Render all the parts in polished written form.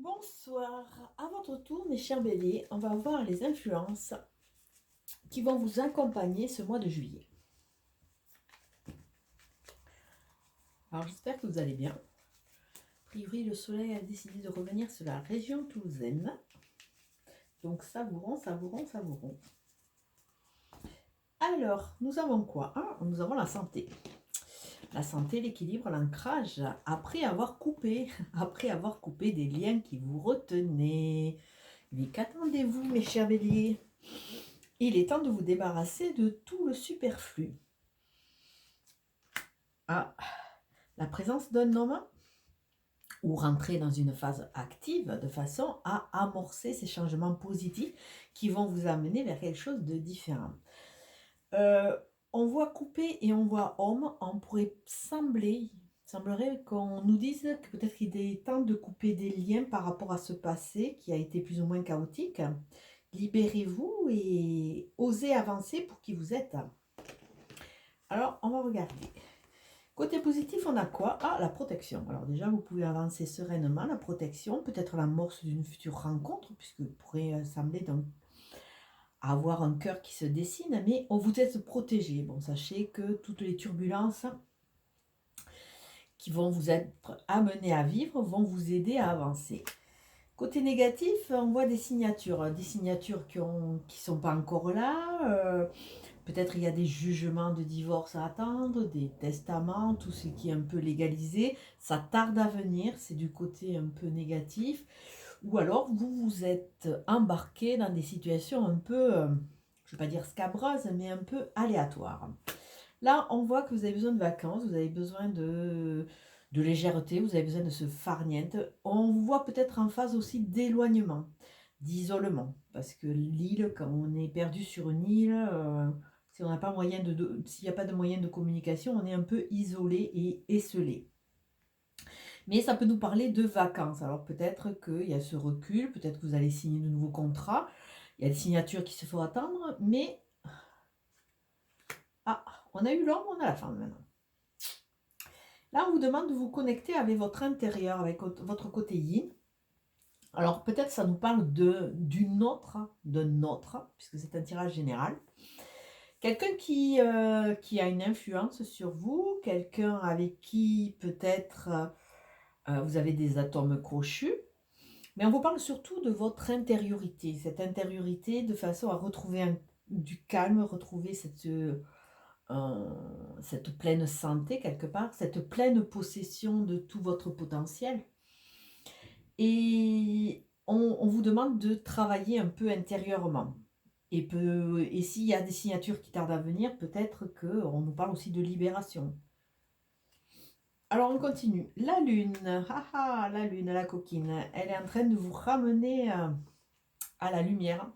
Bonsoir, à votre tour mes chers béliers, on va voir les influences qui vont vous accompagner ce mois de juillet. Alors j'espère que vous allez bien. A priori le soleil a décidé de revenir sur la région toulousaine. Donc savourons, savourons, savourons. Alors, nous avons quoi? Nous avons la santé. La santé, l'équilibre, l'ancrage, après avoir coupé des liens qui vous retenaient. Mais qu'attendez-vous mes chers béliers? Il est temps de vous débarrasser de tout le superflu. La présence d'un homme ou rentrer dans une phase active de façon à amorcer ces changements positifs qui vont vous amener vers quelque chose de différent. On voit couper et on voit homme, on pourrait semblerait qu'on nous dise que peut-être qu'il est temps de couper des liens par rapport à ce passé qui a été plus ou moins chaotique. Libérez-vous et osez avancer pour qui vous êtes. Alors, on va regarder. Côté positif, on a quoi? La protection. Alors déjà, vous pouvez avancer sereinement. La protection, peut-être l'amorce d'une future rencontre, puisque vous pourrez sembler donc avoir un cœur qui se dessine, mais on vous êtes protégé. Bon, sachez que toutes les turbulences qui vont vous être amenées à vivre vont vous aider à avancer. Côté négatif, on voit des signatures qui ne sont pas encore là. Peut-être il y a des jugements de divorce à attendre, des testaments, tout ce qui est un peu légalisé. Ça tarde à venir, c'est du côté un peu négatif. Ou alors vous vous êtes embarqué dans des situations un peu, je ne vais pas dire scabreuses, mais un peu aléatoires. Là, on voit que vous avez besoin de vacances, vous avez besoin de légèreté, vous avez besoin de se farniente. On vous voit peut-être en phase aussi d'éloignement, d'isolement. Parce que l'île, quand on est perdu sur une île, si on n'a pas moyen s'il n'y a pas de moyen de communication, on est un peu isolé et esselé. Mais ça peut nous parler de vacances. Alors peut-être qu'il y a ce recul, peut-être que vous allez signer de nouveaux contrats. Il y a des signatures qui se font attendre, mais on a eu l'homme, on a la femme maintenant. Là, on vous demande de vous connecter avec votre intérieur, avec votre côté yin. Alors peut-être ça nous parle d'une autre, puisque c'est un tirage général. Quelqu'un qui a une influence sur vous, quelqu'un avec qui peut-être vous avez des atomes crochus. Mais on vous parle surtout de votre intériorité, cette intériorité de façon à retrouver du calme, retrouver cette pleine santé quelque part, cette pleine possession de tout votre potentiel. Et on vous demande de travailler un peu intérieurement. Et s'il y a des signatures qui tardent à venir, peut-être qu'on nous parle aussi de libération. Alors on continue. La lune, la lune, la coquine, elle est en train de vous ramener à la lumière.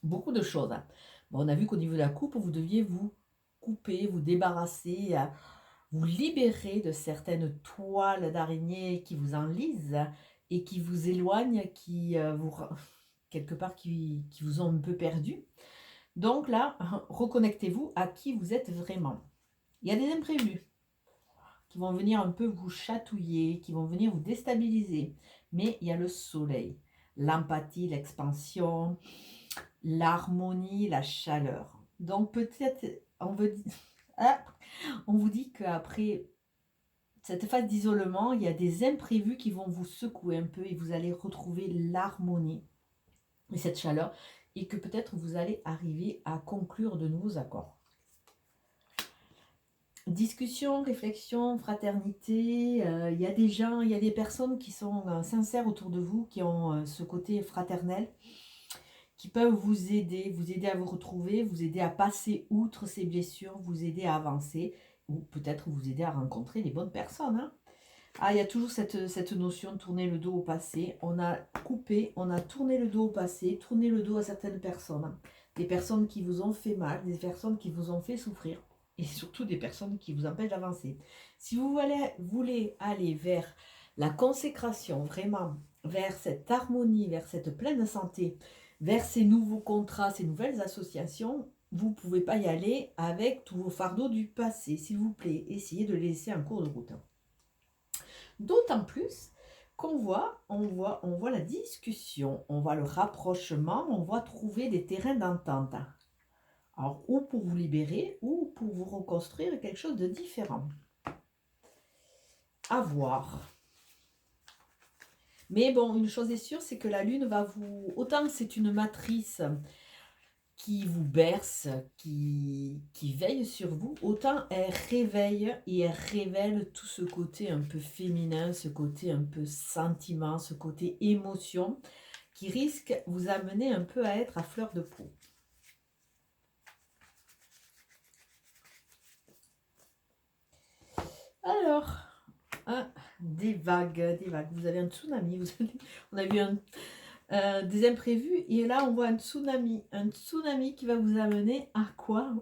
Beaucoup de choses. Bon, on a vu qu'au niveau de la coupe, vous deviez vous couper, vous débarrasser, vous libérer de certaines toiles d'araignée qui vous enlisent et qui vous éloignent, quelque part qui vous ont un peu perdu. Donc là, reconnectez-vous à qui vous êtes vraiment. Il y a des imprévus qui vont venir un peu vous chatouiller, qui vont venir vous déstabiliser. Mais il y a le soleil, l'empathie, l'expansion, l'harmonie, la chaleur. Donc peut-être, on vous dit qu'après cette phase d'isolement, il y a des imprévus qui vont vous secouer un peu et vous allez retrouver l'harmonie et cette chaleur et que peut-être vous allez arriver à conclure de nouveaux accords. Discussion, réflexion, fraternité, il y a des gens, il y a des personnes qui sont sincères autour de vous, qui ont ce côté fraternel, qui peuvent vous aider à vous retrouver, vous aider à passer outre ces blessures, vous aider à avancer, ou peut-être vous aider à rencontrer les bonnes personnes. Il y a toujours cette notion de tourner le dos au passé. On a coupé, on a tourné le dos au passé, tourné le dos à certaines personnes. Des personnes qui vous ont fait mal, des personnes qui vous ont fait souffrir. Et surtout des personnes qui vous empêchent d'avancer. Si vous voulez aller vers la consécration, vraiment, vers cette harmonie, vers cette pleine santé, vers ces nouveaux contrats, ces nouvelles associations, vous ne pouvez pas y aller avec tous vos fardeaux du passé. S'il vous plaît, essayez de les laisser en cours de route. D'autant plus On voit la discussion, on voit le rapprochement, on voit trouver des terrains d'entente. Alors, ou pour vous libérer, ou pour vous reconstruire quelque chose de différent. À voir. Mais bon, une chose est sûre, c'est que la Lune va vous... Autant que c'est une matrice qui vous berce, qui veille sur vous, autant elle réveille et elle révèle tout ce côté un peu féminin, ce côté un peu sentiment, ce côté émotion, qui risque de vous amener un peu à être à fleur de peau. Alors, des vagues. Vous avez un tsunami, on a vu des imprévus, et là on voit un tsunami qui va vous amener à quoi?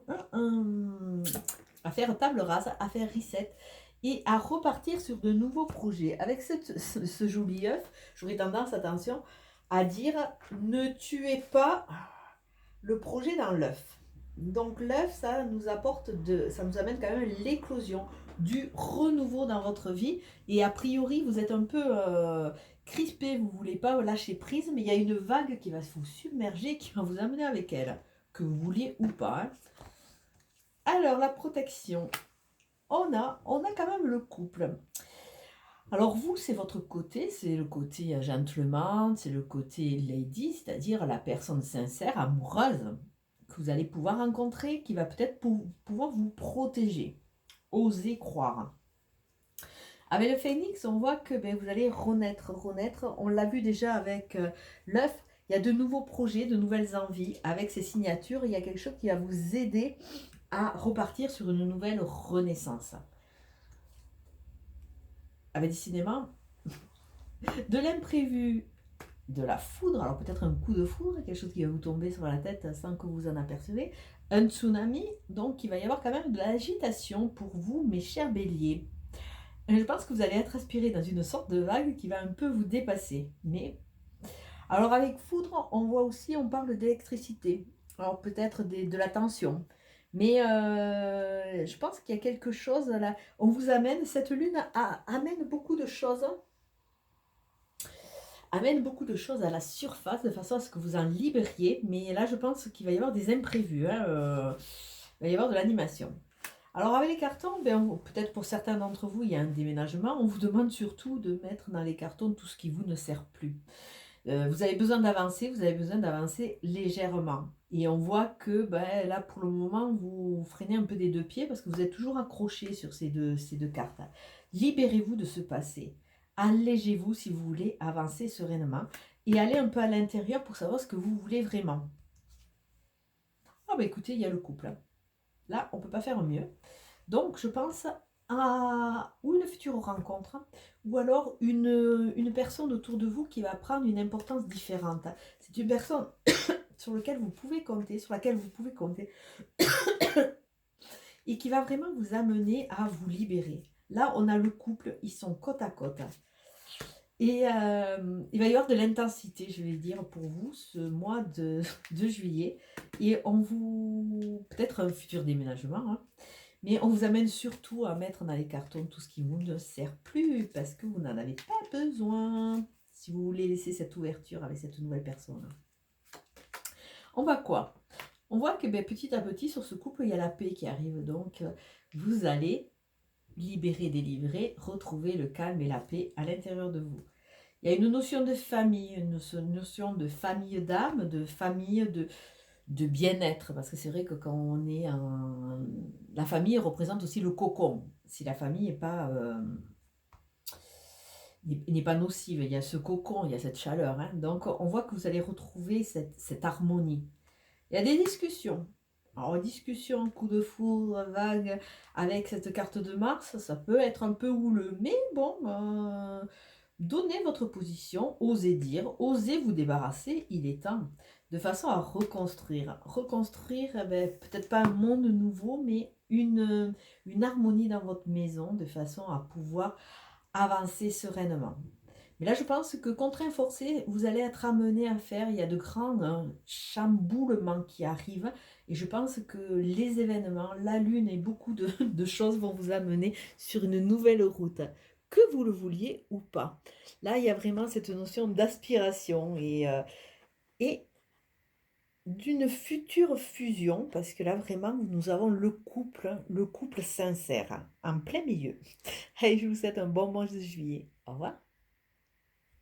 À faire table rase, à faire reset et à repartir sur de nouveaux projets. Avec ce joli œuf, j'aurais tendance, attention, à dire ne tuez pas le projet dans l'œuf. Donc l'œuf, ça nous amène quand même l'éclosion du renouveau dans votre vie, et a priori vous êtes un peu crispé, vous voulez pas lâcher prise, mais il y a une vague qui va vous submerger, qui va vous amener avec elle, que vous vouliez ou pas. Hein. Alors la protection, on a quand même le couple. Alors vous, c'est votre côté, c'est le côté gentleman, c'est le côté lady, c'est-à-dire la personne sincère, amoureuse, que vous allez pouvoir rencontrer, qui va peut-être pouvoir vous protéger. Osez croire. Avec le phénix, on voit que vous allez renaître. On l'a vu déjà avec l'œuf. Il y a de nouveaux projets, de nouvelles envies. Avec ces signatures, il y a quelque chose qui va vous aider à repartir sur une nouvelle renaissance. Avec décidément de l'imprévu, de la foudre, alors peut-être un coup de foudre, quelque chose qui va vous tomber sur la tête sans que vous en apercevez, un tsunami, donc il va y avoir quand même de l'agitation pour vous, mes chers béliers. Et je pense que vous allez être aspiré dans une sorte de vague qui va un peu vous dépasser. Mais alors avec foudre, on voit aussi, on parle d'électricité, alors peut-être de la tension. Mais je pense qu'il y a quelque chose là, on vous amène, cette lune amène beaucoup de choses, à la surface, de façon à ce que vous en libériez. Mais là, je pense qu'il va y avoir des imprévus. Hein, il va y avoir de l'animation. Alors, avec les cartons, peut-être pour certains d'entre vous, il y a un déménagement. On vous demande surtout de mettre dans les cartons tout ce qui vous ne sert plus. Vous avez besoin d'avancer, légèrement. Et on voit que là, pour le moment, vous freinez un peu des deux pieds parce que vous êtes toujours accroché sur ces deux cartes. Libérez-vous de ce passé. Allégez-vous si vous voulez avancer sereinement et allez un peu à l'intérieur pour savoir ce que vous voulez vraiment. Ah écoutez, il y a le couple. Là, on ne peut pas faire mieux. Donc, je pense à ou une future rencontre, ou alors une personne autour de vous qui va prendre une importance différente. C'est une personne sur laquelle vous pouvez compter, et qui va vraiment vous amener à vous libérer. Là, on a le couple, ils sont côte à côte. Et il va y avoir de l'intensité, je vais dire, pour vous, ce mois de juillet. Et on vous... peut-être un futur déménagement, hein, mais on vous amène surtout à mettre dans les cartons tout ce qui vous ne sert plus, parce que vous n'en avez pas besoin, si vous voulez laisser cette ouverture avec cette nouvelle personne. On voit quoi? On voit que petit à petit, sur ce couple, il y a la paix qui arrive. Donc, vous allez libérer, délivrer, retrouver le calme et la paix à l'intérieur de vous. Il y a une notion de famille, une notion de famille d'âme, de famille de bien-être, parce que c'est vrai que quand on est la famille représente aussi le cocon. Si la famille n'est pas nocive, il y a ce cocon, il y a cette chaleur. Hein. Donc on voit que vous allez retrouver cette harmonie. Il y a des discussions. Alors discussion, coup de foudre, vague, avec cette carte de Mars, ça peut être un peu houleux. Mais bon, donnez votre position, osez dire, osez vous débarrasser, il est temps. De façon à reconstruire. Reconstruire, peut-être pas un monde nouveau, mais une harmonie dans votre maison, de façon à pouvoir avancer sereinement. Mais là, je pense que contraint forcé, vous allez être amené à faire, il y a de grands chamboulements qui arrivent, et je pense que les événements, la lune et beaucoup de choses vont vous amener sur une nouvelle route. que vous le vouliez ou pas. Là, il y a vraiment cette notion d'aspiration et d'une future fusion, parce que là, vraiment, nous avons le couple sincère, en plein milieu. Allez, je vous souhaite un bon mois de juillet. Au revoir.